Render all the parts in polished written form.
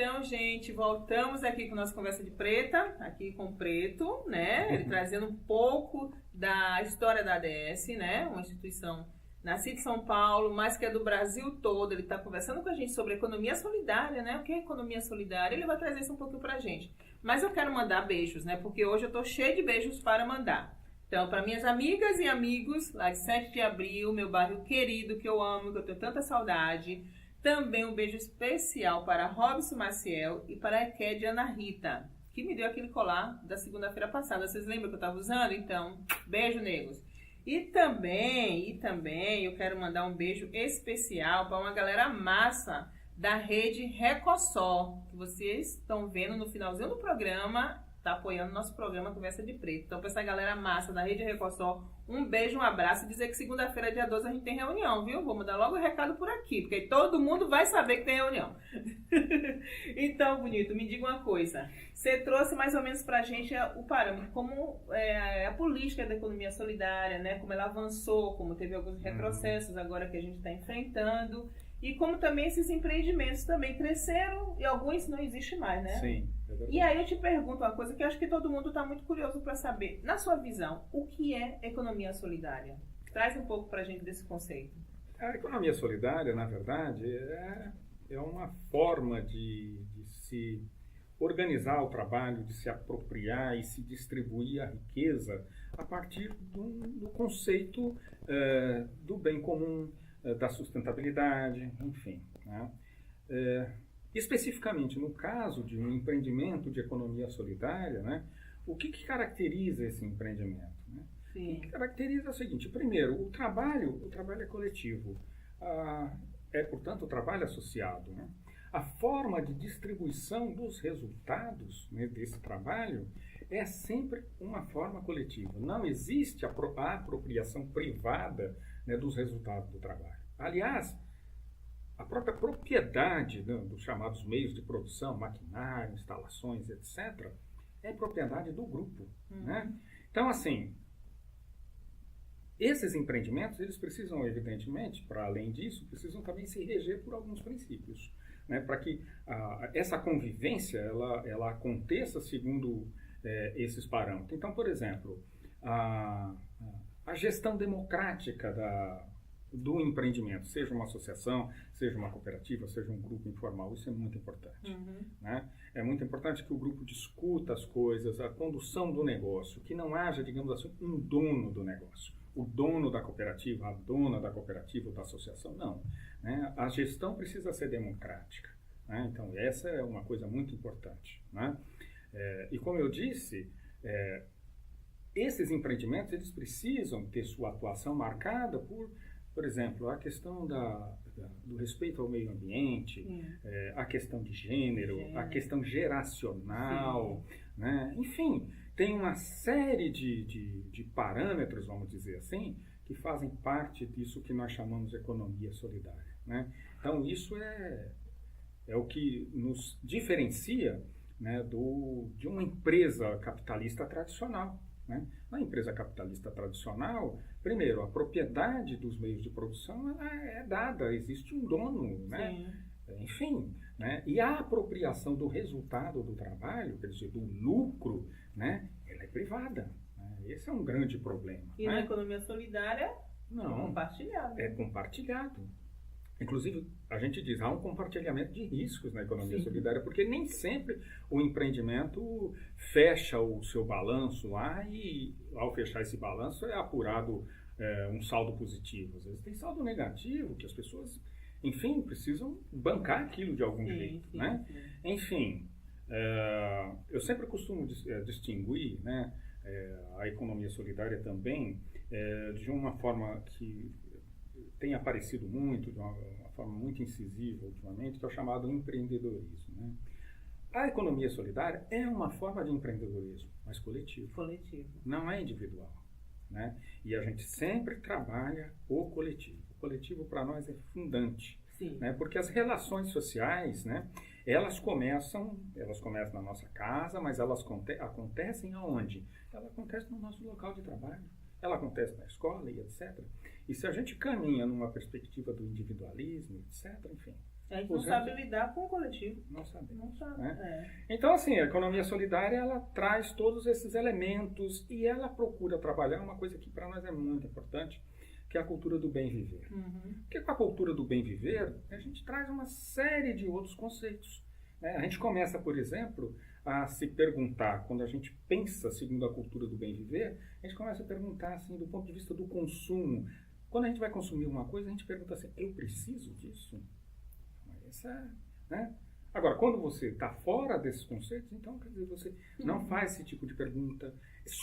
Então, gente, voltamos aqui com nossa conversa de preta, aqui com o Preto, né? Ele trazendo um pouco da história da ADS, né? Uma instituição nascida em São Paulo, mas que é do Brasil todo. Ele está conversando com a gente sobre economia solidária, né? O que é economia solidária? Ele vai trazer isso um pouquinho pra gente. Mas eu quero mandar beijos, né? Porque hoje eu tô cheia de beijos para mandar. Então, para minhas amigas e amigos lá de 7 de abril, meu bairro querido, que eu amo, que eu tenho tanta saudade. Também um beijo especial para Robson Maciel e para a Equede Ana Rita, que me deu aquele colar da segunda-feira passada. Vocês lembram que eu estava usando? Então, beijo, negros. E também, eu quero mandar um beijo especial para uma galera massa da rede Recossó, que vocês estão vendo no finalzinho do programa, tá apoiando nosso programa Conversa de Preto. Então, para essa galera massa da rede Recossó, um beijo, um abraço e dizer que segunda-feira, dia 12, a gente tem reunião, viu? Vou mandar logo o recado por aqui, porque todo mundo vai saber que tem reunião. Então, bonito, me diga uma coisa. Você trouxe mais ou menos pra gente o parâmetro, como a política da economia solidária, né? Como ela avançou, como teve alguns retrocessos agora que a gente está enfrentando. E como também esses empreendimentos também cresceram e alguns não existem mais, né? Sim. E aí eu te pergunto uma coisa que eu acho que todo mundo está muito curioso para saber. Na sua visão, o que é economia solidária? Traz um pouco para a gente desse conceito. A economia solidária, na verdade, é uma forma de se organizar o trabalho, de se apropriar e se distribuir a riqueza a partir do conceito do bem comum, da sustentabilidade, enfim, né? Especificamente no caso de um empreendimento de economia solidária, né, o que caracteriza esse empreendimento? Né? Sim. O que caracteriza é o seguinte: primeiro, o trabalho é coletivo, portanto, o trabalho associado. Né? A forma de distribuição dos resultados, né, desse trabalho é sempre uma forma coletiva. Não existe a apropriação privada, né, dos resultados do trabalho. Aliás, a própria propriedade, né, dos chamados meios de produção, maquinário, instalações, etc., é propriedade do grupo. Né? Então, assim, esses empreendimentos, eles precisam, evidentemente, para além disso, precisam também se reger por alguns princípios, né, para que essa convivência ela aconteça segundo esses parâmetros. Então, por exemplo, a gestão democrática do empreendimento, seja uma associação, seja uma cooperativa, seja um grupo informal, isso é muito importante. Né? É muito importante que o grupo discuta as coisas, a condução do negócio, que não haja, digamos assim, um dono do negócio. O dono da cooperativa, a dona da cooperativa ou da associação, não. Né? A gestão precisa ser democrática. Né? Então, essa é uma coisa muito importante. Né? E como eu disse, esses empreendimentos, eles precisam ter sua atuação marcada por exemplo, a questão do respeito ao meio ambiente, a questão de gênero, a questão geracional, né? Enfim, tem uma série de parâmetros, vamos dizer assim, que fazem parte disso que nós chamamos de economia solidária. Né? Então, isso é o que nos diferencia, né, de uma empresa capitalista tradicional. Né? Na empresa capitalista tradicional, primeiro, a propriedade dos meios de produção é dada, existe um dono, né? Enfim, né? E a apropriação do resultado do trabalho, quer dizer, do lucro, né? Ela é privada. Né? Esse é um grande problema. E né? na economia solidária, não, é compartilhado. É compartilhado. Inclusive, a gente diz, há um compartilhamento de riscos na economia solidária, porque nem sempre o empreendimento fecha o seu balanço lá e, ao fechar esse balanço, é apurado um saldo positivo. Às vezes tem saldo negativo, que as pessoas, enfim, precisam bancar aquilo de algum jeito. Né? Enfim, eu sempre costumo distinguir, né, a economia solidária também de uma forma que tem aparecido muito, de uma forma muito incisiva ultimamente, que é o chamado empreendedorismo. Né? A economia solidária é uma forma de empreendedorismo, mas coletivo. Não é individual. Né? E a gente sempre trabalha o coletivo. O coletivo, para nós, é fundante. Né? Porque as relações sociais, né, elas começam na nossa casa, mas elas acontecem aonde? Ela acontece no nosso local de trabalho. Ela acontece na escola e etc. E se a gente caminha numa perspectiva do individualismo, etc., enfim, A gente não sabe lidar com o coletivo. Não sabemos. Não sabe. Né? Então, assim, a economia solidária, ela traz todos esses elementos e ela procura trabalhar uma coisa que para nós é muito importante, que é a cultura do bem viver. Porque com a cultura do bem viver, a gente traz uma série de outros conceitos. Né? A gente começa, por exemplo, a se perguntar, quando a gente pensa segundo a cultura do bem viver, a gente começa a perguntar, assim, do ponto de vista do consumo. Quando a gente vai consumir uma coisa, a gente pergunta assim, eu preciso disso? Né? Agora, quando você está fora desses conceitos, então, quer dizer, você não faz esse tipo de pergunta,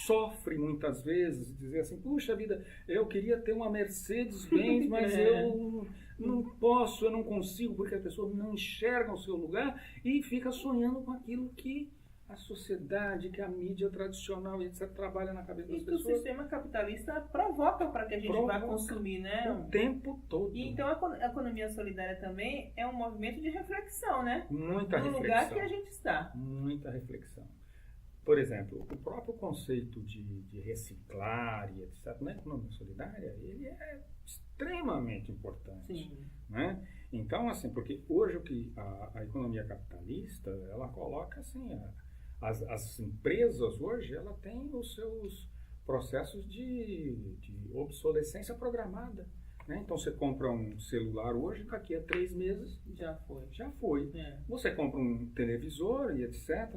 sofre muitas vezes, dizer assim, puxa vida, eu queria ter uma Mercedes-Benz, mas eu não posso, eu não consigo, porque a pessoa não enxerga o seu lugar e fica sonhando com aquilo que a sociedade, que a mídia tradicional, etc., trabalha na cabeça das pessoas. E que o sistema capitalista provoca para que a gente vá consumir, né? O tempo todo. E então a economia solidária também é um movimento de reflexão, né? Muita reflexão. No lugar que a gente está. Muita reflexão. Por exemplo, o próprio conceito de reciclar e etc., na economia solidária, ele é extremamente importante. Sim. Né? Então, assim, porque hoje o que a economia capitalista, ela coloca assim, as empresas hoje, ela tem os seus processos de obsolescência programada. Né? Então, você compra um celular hoje, daqui a 3 meses... Já foi. É. Você compra um televisor e etc,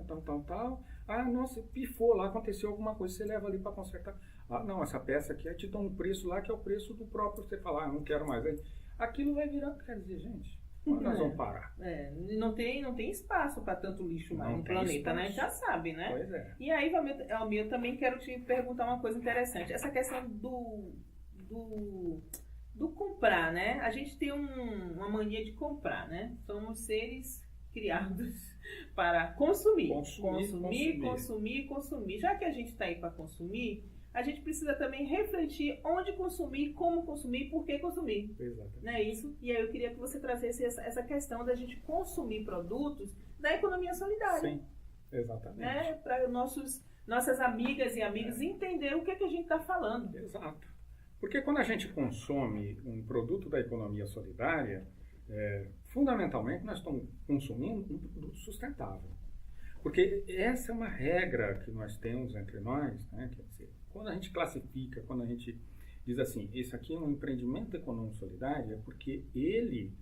tal. Ah, nossa, pifou lá, aconteceu alguma coisa, você leva ali para consertar. Ah, não, essa peça aqui, te dá um preço lá que é o preço do próprio, você fala, não quero mais. Aí, aquilo vai virar, quer dizer, gente, quando nós vamos parar? Não tem espaço para tanto lixo mais no planeta, espaço. Né? A gente já sabe, né? Pois é. E aí, Almir, eu também quero te perguntar uma coisa interessante. Essa questão do comprar, né? A gente tem uma mania de comprar, né? Somos seres criados para consumir. Consumir. Já que a gente está aí para consumir, a gente precisa também refletir onde consumir, como consumir, por que consumir. Exatamente. Não é isso? E aí eu queria que você trazesse essa questão da gente consumir produtos da economia solidária. Sim, exatamente. Né? Para nossas amigas e amigos entenderem o que a gente está falando. Exato. Porque quando a gente consome um produto da economia solidária, fundamentalmente nós estamos consumindo um produto sustentável. Porque essa é uma regra que nós temos entre nós, né? Quer dizer, quando a gente classifica, quando a gente diz assim, esse aqui é um empreendimento econômico solidário, é porque ele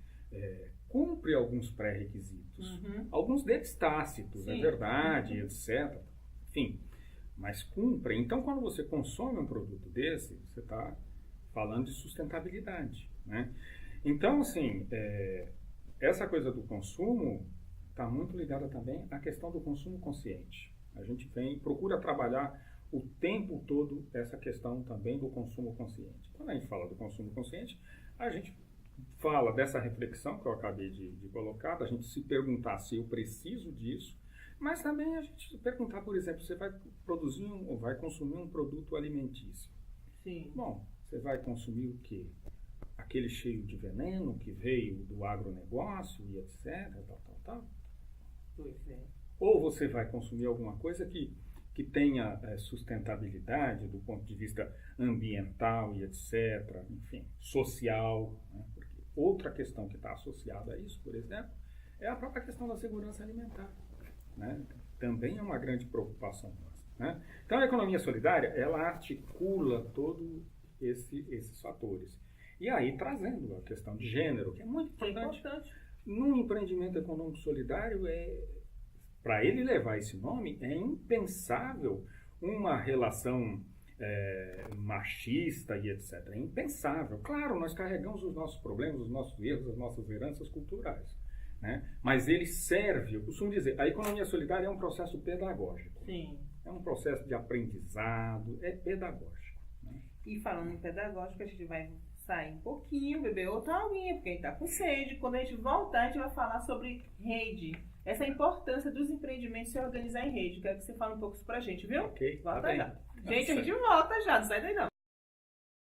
cumpre alguns pré-requisitos. Alguns deles tácitos, é verdade, etc. Enfim, mas cumpre. Então, quando você consome um produto desse, você está falando de sustentabilidade, né? Então, assim, essa coisa do consumo está muito ligada também à questão do consumo consciente. A gente procura trabalhar o tempo todo essa questão também do consumo consciente. Quando a gente fala do consumo consciente, a gente fala dessa reflexão que eu acabei de colocar, da gente se perguntar se eu preciso disso, mas também a gente se perguntar, por exemplo, você vai produzir ou vai consumir um produto alimentício. Sim. Bom, você vai consumir o quê? Aquele cheio de veneno que veio do agronegócio e etc, tal. Pois é. Ou você vai consumir alguma coisa que tenha sustentabilidade do ponto de vista ambiental e etc, enfim, social, né? Porque outra questão que está associada a isso, por exemplo, é a própria questão da segurança alimentar, né? Também é uma grande preocupação nossa, né? Então a economia solidária, ela articula todos esses fatores. E aí trazendo a questão de gênero, que é muito importante. Num empreendimento econômico solidário, para ele levar esse nome, é impensável uma relação machista e etc. É impensável. Claro, nós carregamos os nossos problemas, os nossos erros, as nossas heranças culturais, né? Mas ele serve, eu costumo dizer, a economia solidária é um processo pedagógico. Sim. É um processo de aprendizado, é pedagógico. Né? E falando em pedagógico, a gente vai sair um pouquinho, beber outra aguinha, porque a gente está com sede. Quando a gente voltar, a gente vai falar sobre rede. Essa é a importância dos empreendimentos se organizar em rede. Quero que você fale um pouco isso pra gente, viu? Ok. Volta já. Gente, a gente volta já, não sai daí não.